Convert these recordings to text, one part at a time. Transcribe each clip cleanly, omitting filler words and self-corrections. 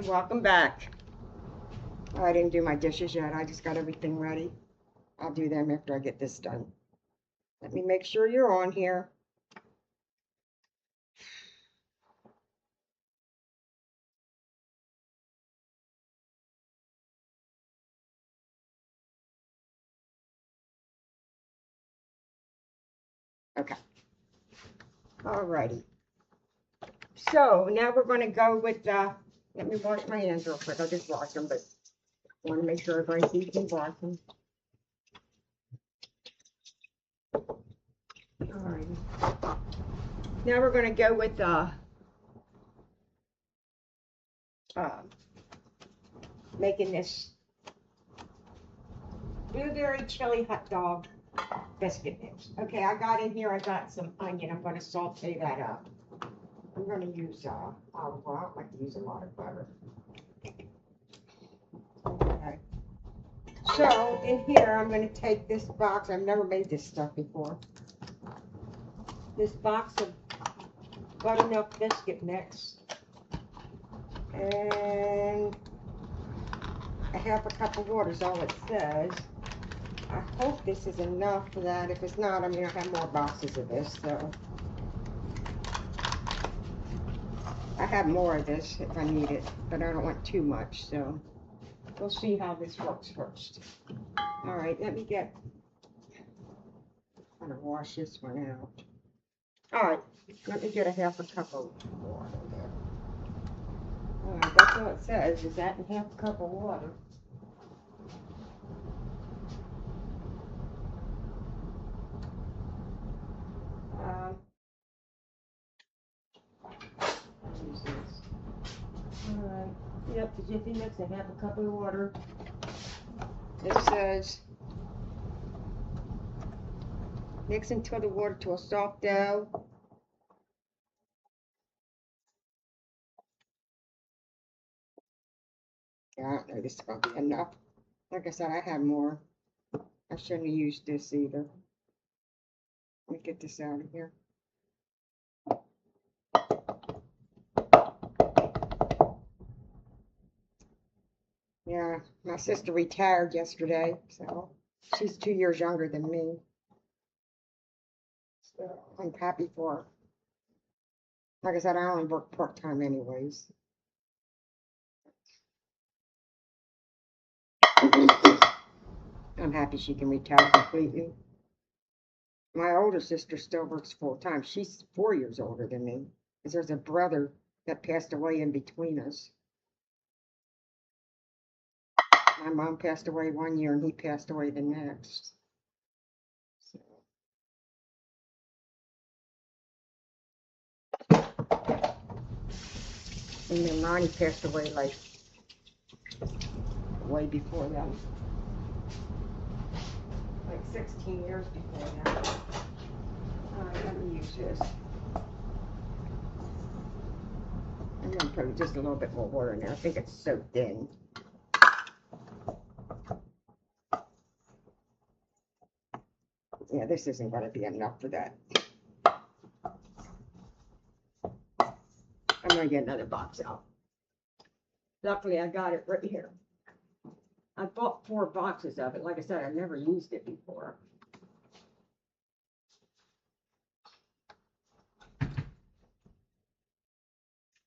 Okay, welcome back. Oh, I didn't do my dishes yet. I just got everything ready. I'll do them after I get this done. Let me make sure you're on here. Okay. Alrighty. So now we're going to go with let me wash my hands real quick. I'll just wash them, but I want to make sure everybody sees me washing. Alrighty. Now we're going to go with making this blueberry chili hot dog biscuit mix. Okay, I got in here, I got some onion. I'm going to saute that up. I'm going to use olive oil. I don't like to use a lot of butter. Okay. So in here, I'm going to take this box. I've never made this stuff before. This box of buttermilk biscuit mix. And a half a cup of water is all it says. I hope this is enough for that. If it's not, I'm going to have more boxes of this. So I have more of this if I need it, but I don't want too much. So we'll see how this works first. All right, let me get. I'm going to wash this one out. All right, let me get a half a cup of water there. All right, that's all it says. Is that in half a cup of water? Use this. All right. Yep, the Jiffy Mix and half a cup of water. It says mix until the water to a soft dough. Yeah, I don't know this is going to be enough. Like I said, I have more. I shouldn't have used this either. Let me get this out of here. Yeah, my sister retired yesterday, so she's 2 years younger than me. So I'm happy for her. Like I said, I only work part-time anyways. I'm happy she can retire completely. My older sister still works full-time. She's 4 years older than me, because there's a brother that passed away in between us. My mom passed away 1 year, and he passed away the next. So. And then Ronnie passed away like way before that. Like 16 years before that. Alright, let me use this. I'm going to put just a little bit more water in there. I think it's so thin. Yeah, this isn't going to be enough for that. I'm going to get another box out. Luckily, I got it right here. I bought 4 boxes of it. Like I said, I never used it before.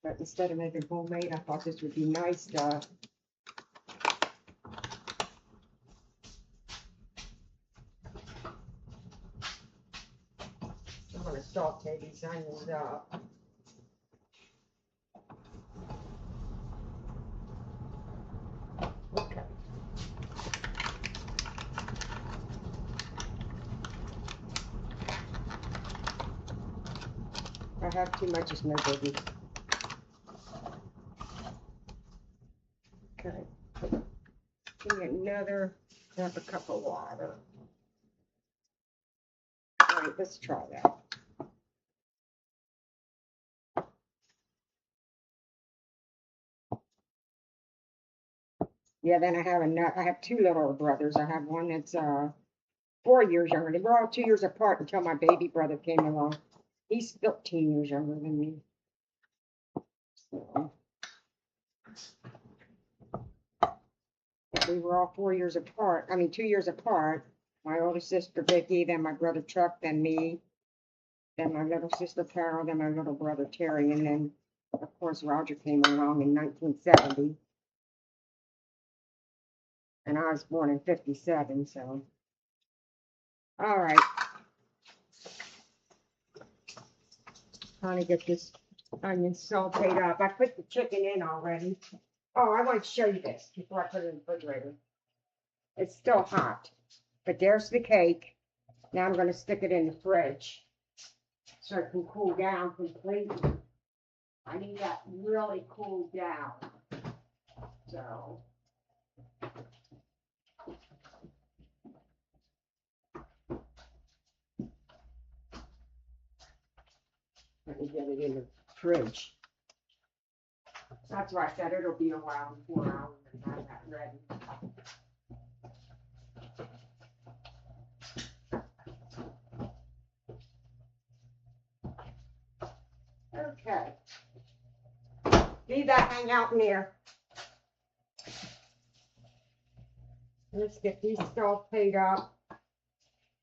But instead of making homemade, I thought this would be nice to I'm going to saute these onions up. Okay. If I have too much, it's no biggie. Okay. Give me another half a cup of water. All right, let's try that. Yeah, then I have 2 little brothers. I have one that's 4 years younger. They were all 2 years apart until my baby brother came along. He's 13 years younger than me. So. We were all 4 years apart. I mean, 2 years apart. My older sister Vicky, then my brother Chuck, then me, then my little sister Carol, then my little brother Terry, and then of course Roger came along in 1970, and I was born in 57. So, all right, trying to get this onion sauteed up. I put the chicken in already. Oh, I want to show you this before I put it in the refrigerator. It's still hot, but there's the cake. Now I'm going to stick it in the fridge so it can cool down completely. I need that really cooled down. So, let me get it in the fridge. That's why I said it'll be around 4 hours and I have that ready. Okay. Leave that hang out in there. Let's get these sauteed up.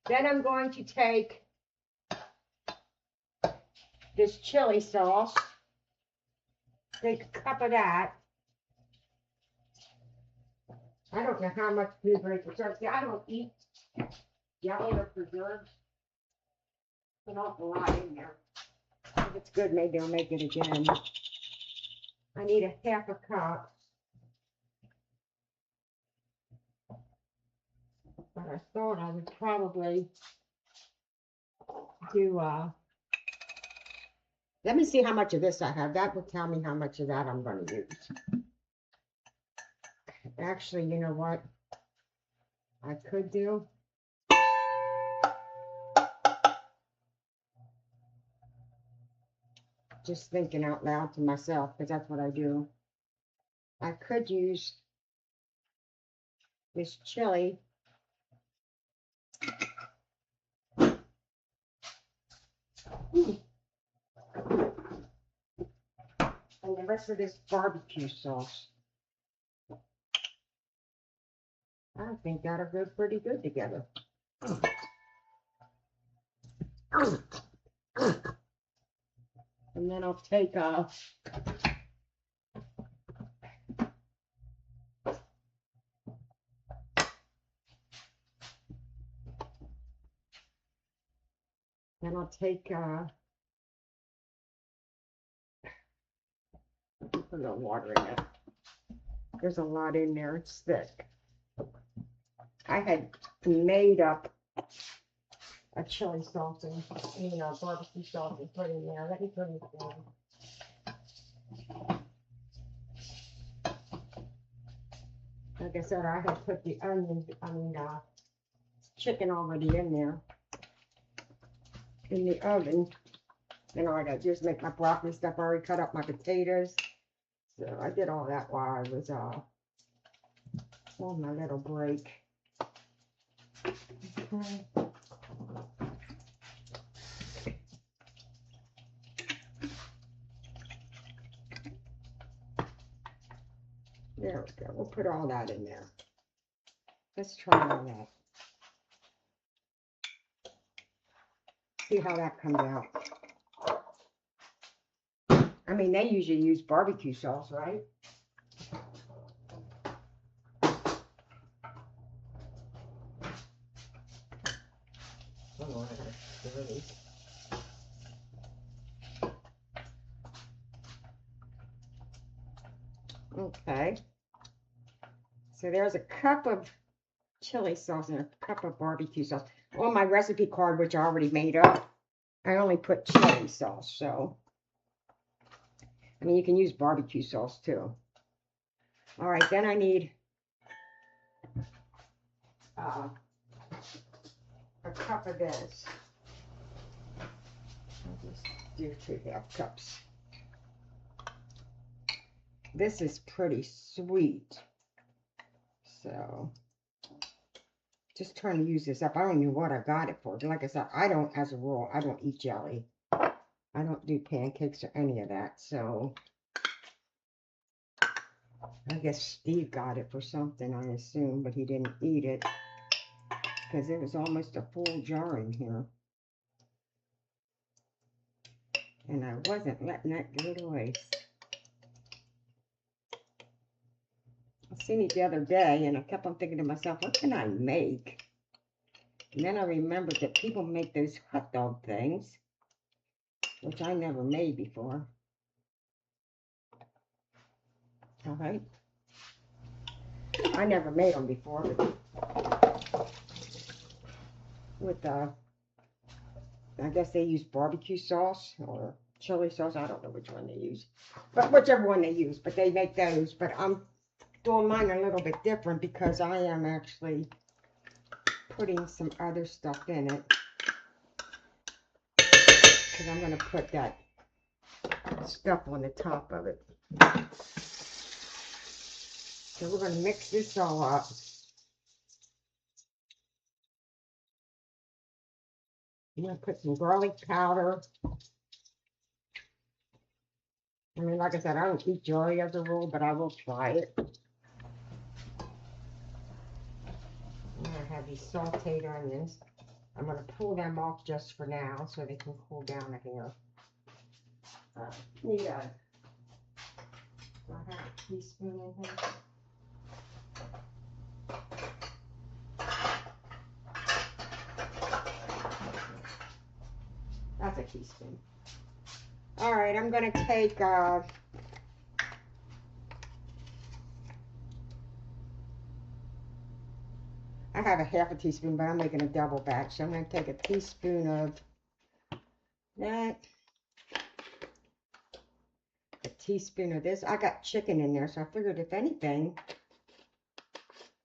Then I'm going to take this chili sauce. Take a cup of that. I don't know how much blueberry preserves. See, I don't eat jelly or preserves. Put an awful lot in there. If it's good, maybe I'll make it again. I need a half a cup. But I thought I would probably do, let me see how much of this I have. That will tell me how much of that I'm going to use. Actually, you know what I could do? Just thinking out loud to myself, because that's what I do. I could use this chili. And the rest of this barbecue sauce. I think that'll go pretty good together. And then I'll take put a little water in it. There's a lot in there. It's thick. I had made up a chili sauce and barbecue sauce and put in there. Let me put it down. Like I said, I had put the chicken already in there in the oven. And all I got to do is make my broccoli stuff. I already cut up my potatoes. So I did all that while I was on my little break. Okay. There we go. We'll put all that in there. Let's try all that. See how that comes out. I mean, they usually use barbecue sauce, right? Oh, there it is. Okay. So there's a cup of chili sauce and a cup of barbecue sauce. On my recipe card, which I already made up, I only put chili sauce, so. I mean, you can use barbecue sauce too. All right, then I need a cup of this. I'll just do 2½ cups. This is pretty sweet. So, just trying to use this up. I don't know what I got it for. Like I said, as a rule, I don't eat jelly. I don't do pancakes or any of that. So, I guess Steve got it for something, I assume, but he didn't eat it because there was almost a full jar in here. And I wasn't letting that go to waste. I seen it the other day and I kept on thinking to myself, what can I make? And then I remembered that people make those hot dog things, which I never made before. All right. I never made them before, but with, I guess they use barbecue sauce or chili sauce. I don't know which one they use, but whichever one they use, but they make those. But I'm doing mine a little bit different because I am actually putting some other stuff in it. Because I'm going to put that stuff on the top of it. So we're going to mix this all up. I'm going to put some garlic powder. I mean, like I said, I don't eat jelly as a rule, but I will try it. I'm going to have these sauteed onions. I'm going to pull them off just for now so they can cool down here. Need a, do I have a teaspoon in here? That's a teaspoon. All right, I'm going to take, I have a half a teaspoon, but I'm making a double batch. So I'm going to take a teaspoon of that, a teaspoon of this. I got chicken in there, so I figured if anything,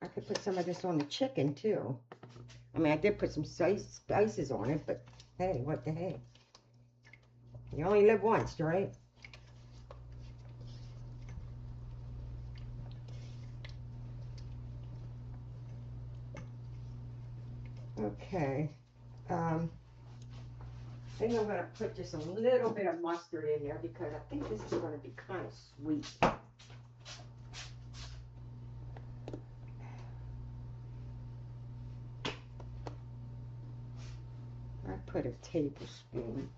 I could put some of this on the chicken too. I mean, I did put some spices on it, but hey, what the heck? You only live once, right? Okay. I think I'm going to put just a little bit of mustard in there because I think this is going to be kind of sweet. I put a tablespoon.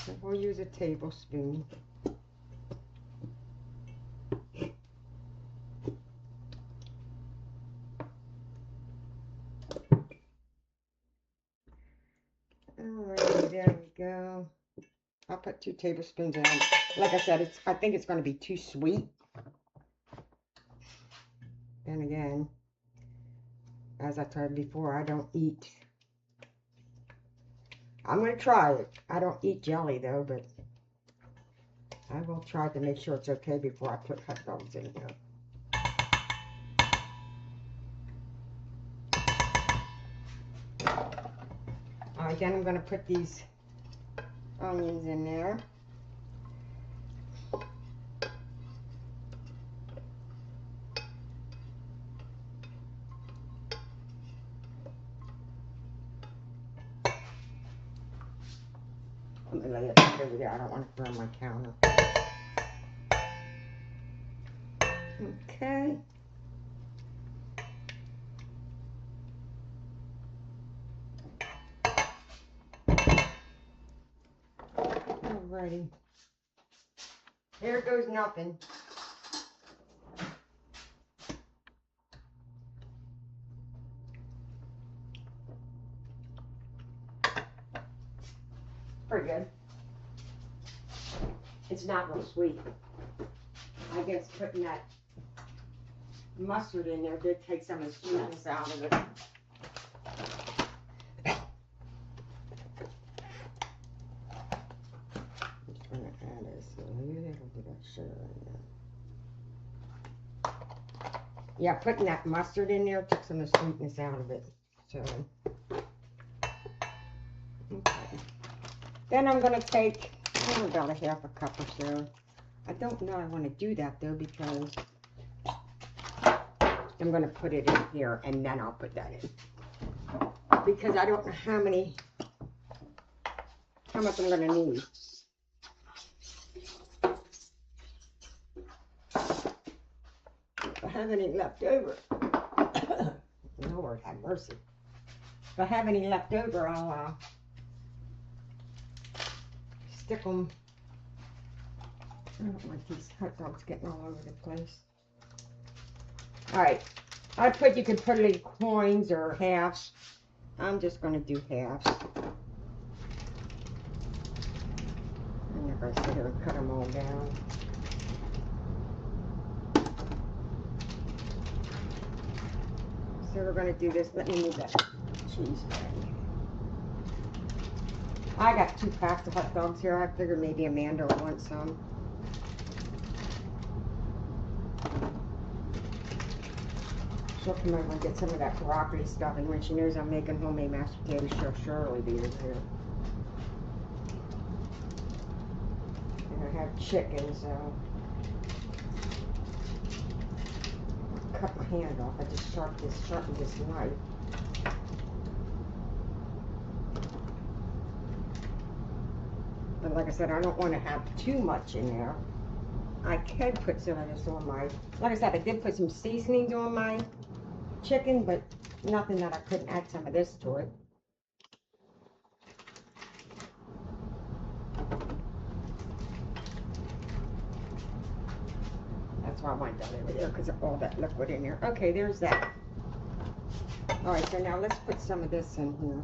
So we'll use a tablespoon. Alright, there we go. I'll put 2 tablespoons in. Like I said, I think it's going to be too sweet. Then again, as I told before, I don't eat. I'm going to try it. I don't eat jelly though, but I will try to make sure it's okay before I put hot dogs in here. Alright, then I'm going to put these onions in there. Let me lay it over there. I don't want to burn my counter. Okay. Alrighty. There goes nothing. Pretty good. It's not real sweet. I guess putting that mustard in there did take some of the sweetness out of it. I'm just going to add a little bit of sugar in there. Yeah, putting that mustard in there took some of the sweetness out of it. So, okay. Then I'm going to take about a half a cup or so. I don't know I want to do that though because I'm going to put it in here and then I'll put that in. Because I don't know how much I'm going to need. have any left over, Lord have mercy. If I have any left over, I'll stick them. I don't want these hot dogs getting all over the place. Alright, you could put it in coins or halves. I'm just going to do halves. I'm not going to sit here and cut them all down. So we're going to do this. Let me move that cheese bag. I got 2 packs of hot dogs here. I figured maybe Amanda will want some. She'll come over and get some of that broccoli stuffing when she knows I'm making homemade mashed potatoes. She'll surely be in here. And I have chicken, so I'll cut my hand off. I just sharpened this knife. But like I said, I don't want to have too much in there. I could put some of this on my, like I said, I did put some seasonings on my chicken, but nothing that I couldn't add some of this to it. That's why I wanted that over there, because of all that liquid in there. Okay, there's that. Alright, so now let's put some of this in here.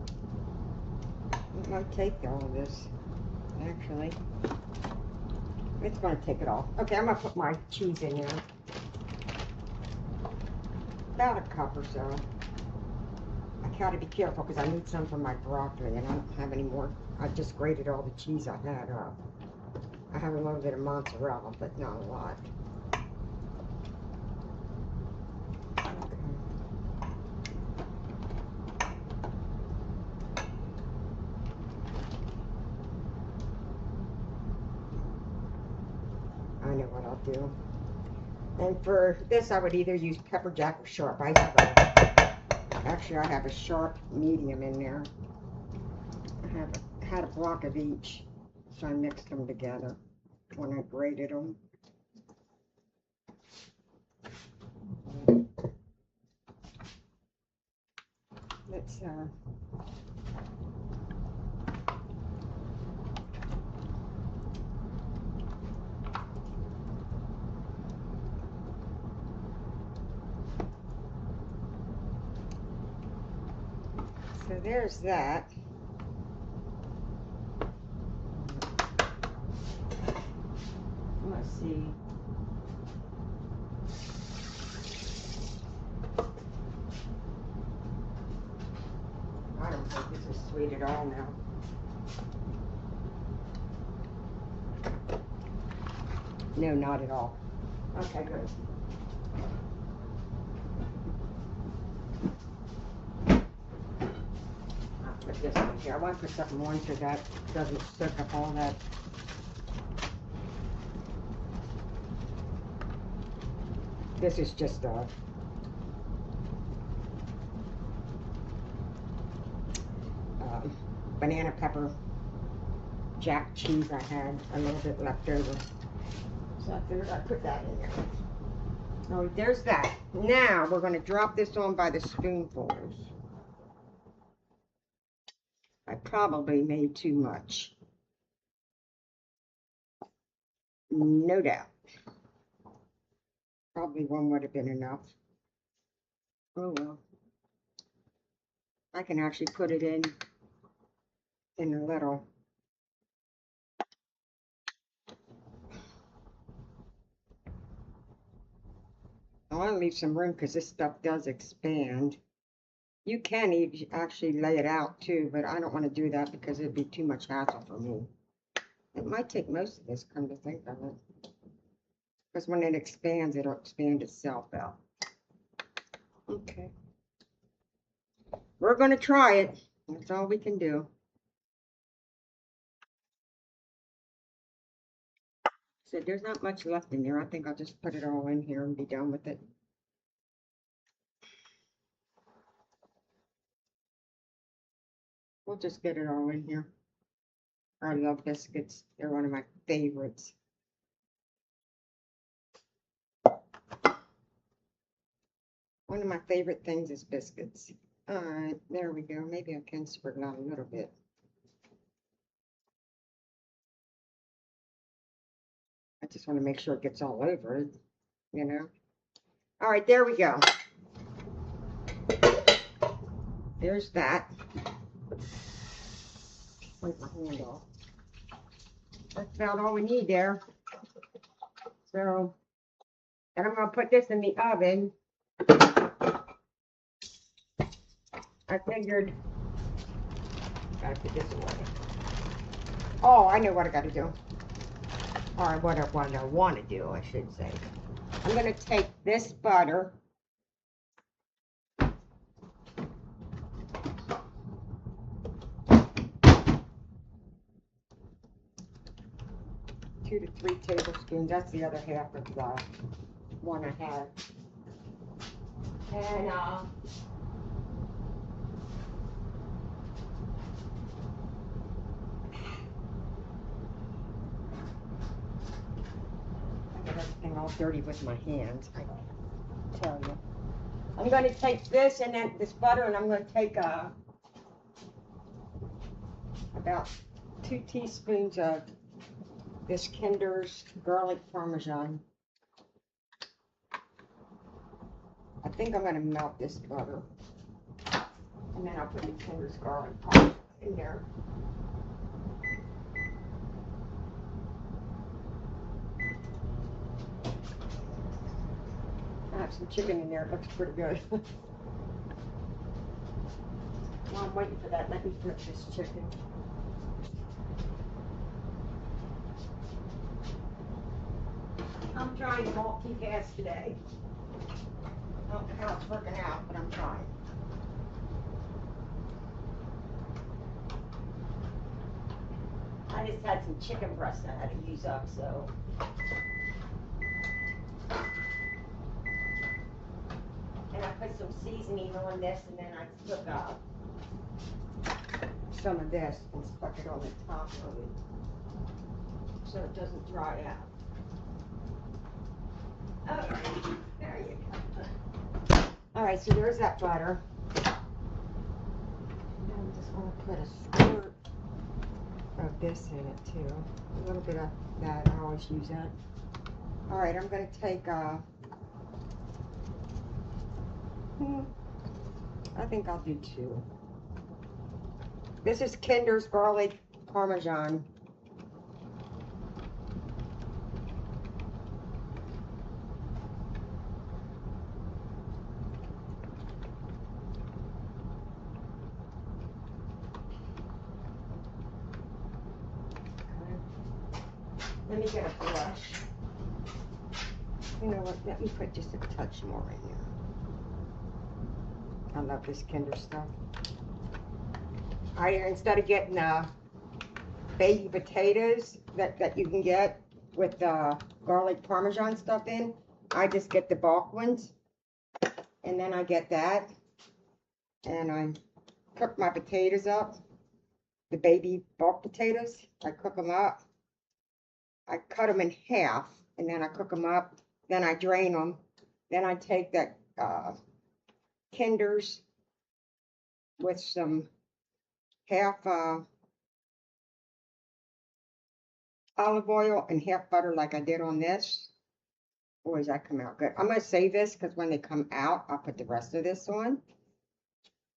It won't take all of this, actually. It's going to take it off. Okay, I'm going to put my cheese in here. About a cup or so. I got to be careful because I need some for my broccoli and I don't have any more. I just grated all the cheese I had up. I have a little bit of mozzarella, but not a lot. I know what I'll do. And for this, I would either use pepper jack or sharp. I have a sharp medium in there. I had a block of each, so I mixed them together when I grated them. Let's so there's that. Let's see. I don't think this is sweet at all now. No, not at all. Okay, good. Put this one here. I want to put something on so that doesn't soak up all that. This is just a banana pepper jack cheese. I had a little bit left over, so I figured I'd put that in there. Oh, there's that. Now we're going to drop this on by the spoonfuls. I probably made too much. No doubt. Probably one would have been enough. Oh well. I can actually put it in a little. I want to leave some room because this stuff does expand. You can actually lay it out too, but I don't want to do that because it'd be too much hassle for me. It might take most of this, come to think of it. Because when it expands, it'll expand itself out. Okay. We're going to try it. That's all we can do. So there's not much left in there. I think I'll just put it all in here and be done with it. We'll just get it all in here. I love biscuits. They're one of my favorites. One of my favorite things is biscuits. All right, there we go. Maybe I can spread it out a little bit. I just want to make sure it gets all over it, you know. All right, there we go. There's that. Wipe my hand off. That's about all we need there. So, and I'm going to put this in the oven. I figured, gotta put this away. Oh, I know what I gotta do. Or what I want to do, I should say. I'm gonna take this butter. 2 to 3 tablespoons. That's the other half of the one I had. And I got everything all dirty with my hands, I tell you. I'm going to take this and then this butter, and I'm going to take about 2 teaspoons of this Kinder's garlic parmesan. I think I'm going to melt this butter, and then I'll put the Kinder's garlic parmesan in there. I have some chicken in there. It looks pretty good. While I'm waiting for that, let me flip this chicken. I'm trying to multitask today. I don't know how it's working out, but I'm trying. I just had some chicken breast I had to use up, so. And I put some seasoning on this, and then I took some of this and stuck it on the top of it so it doesn't dry out. Alright, there you go. Alright, so there's that butter. And I'm just going to put a squirt of this in it too. A little bit of that, I always use that. Alright, I'm going to take I think I'll do 2. This is Kinder's garlic parmesan. Let me get a brush. You know what? Let me put just a touch more in there. I love this Kinder stuff. Instead of getting baby potatoes that you can get with garlic parmesan stuff in, I just get the bulk ones, and then I get that, and I cook my potatoes up, the baby bulk potatoes. I cook them up. I cut them in half, and then I cook them up. Then I drain them. Then I take that Kinder's with some half olive oil and half butter like I did on this. Boy, does that come out good. I'm going to save this because when they come out, I'll put the rest of this on.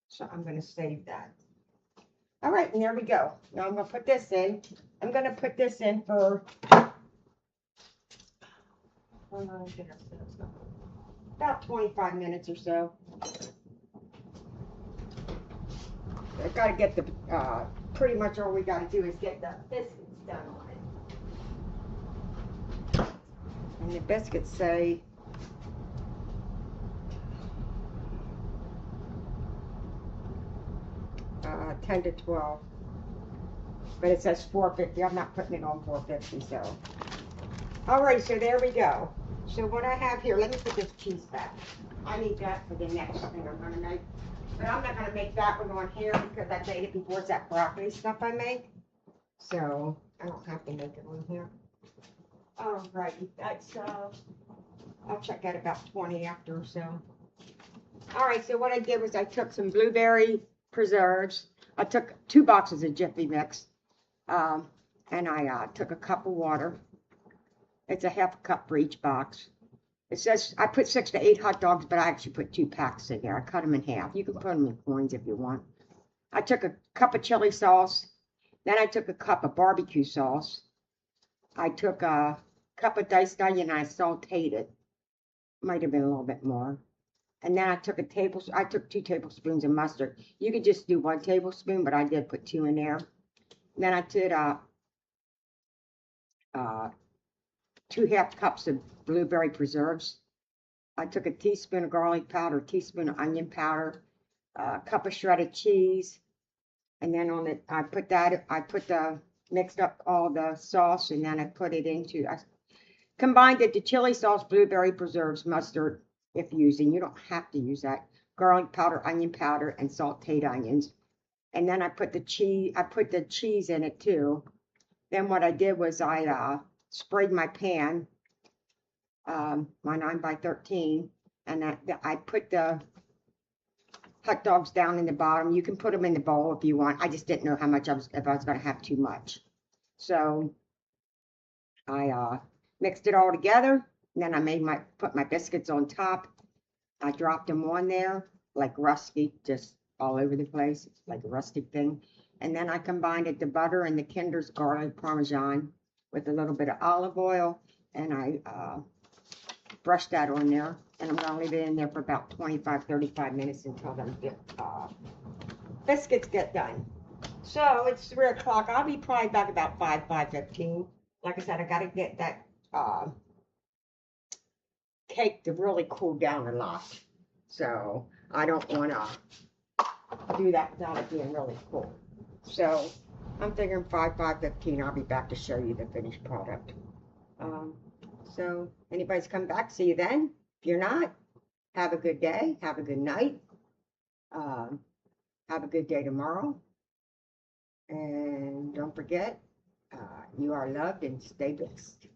So I'm going to save that. All right, and there we go. Now I'm going to put this in. I'm going to put this in for about 25 minutes or so. I've got to get the, pretty much all we got to do is get the biscuits done on it. And the biscuits say, $10 to $12. But it says $4.50. I'm not putting it on $4.50, so. Alright, so there we go. So what I have here, let me put this cheese back. I need that for the next thing I'm going to make. But I'm not going to make that one on here because I made it before. It's that broccoli stuff I make. So I don't have to make it on here. Alright, that's, I'll check at about 20 after or so. All right, so what I did was I took some blueberry preserves. I took 2 boxes of Jiffy Mix, and I took a cup of water. It's a half a cup for each box. It says I put 6 to 8 hot dogs, but I actually put 2 packs in there. I cut them in half. You can put them in coins if you want. I took a cup of chili sauce. Then I took a cup of barbecue sauce. I took a cup of diced onion and I sauteed it. Might have been a little bit more. And then I took 2 tablespoons of mustard. You could just do 1 tablespoon, but I did put 2 in there. And then I did 2 half cups of blueberry preserves. I took a teaspoon of garlic powder, a teaspoon of onion powder, a cup of shredded cheese, and then on it, mixed up all the sauce, and then I put it I combined it to chili sauce, blueberry preserves, mustard, if using. You don't have to use that. Garlic powder, onion powder, and sauteed onions. And then I put the cheese in it too. Then what I did was I sprayed my pan, my 9x13, and I put the hot dogs down in the bottom. You can put them in the bowl if you want. I just didn't know how much if I was going to have too much. So I mixed it all together. And then I put my biscuits on top. I dropped them on there like rusty, just all over the place. It's like a rustic thing. And then I combined it, the butter and the Kinder's garlic parmesan with a little bit of olive oil. And I brushed that on there. And I'm going to leave it in there for about 25-35 minutes until the biscuits get done. So it's 3 o'clock. I'll be probably back about 5:15. Like I said, I got to get that cake to really cool down a lot. So I don't want to do that without it being really cool. So I'm figuring 5:15 I'll be back to show you the finished product. So anybody's come back, see you then. If you're not, have a good day, have a good night, have a good day tomorrow. And don't forget, you are loved and stay blessed.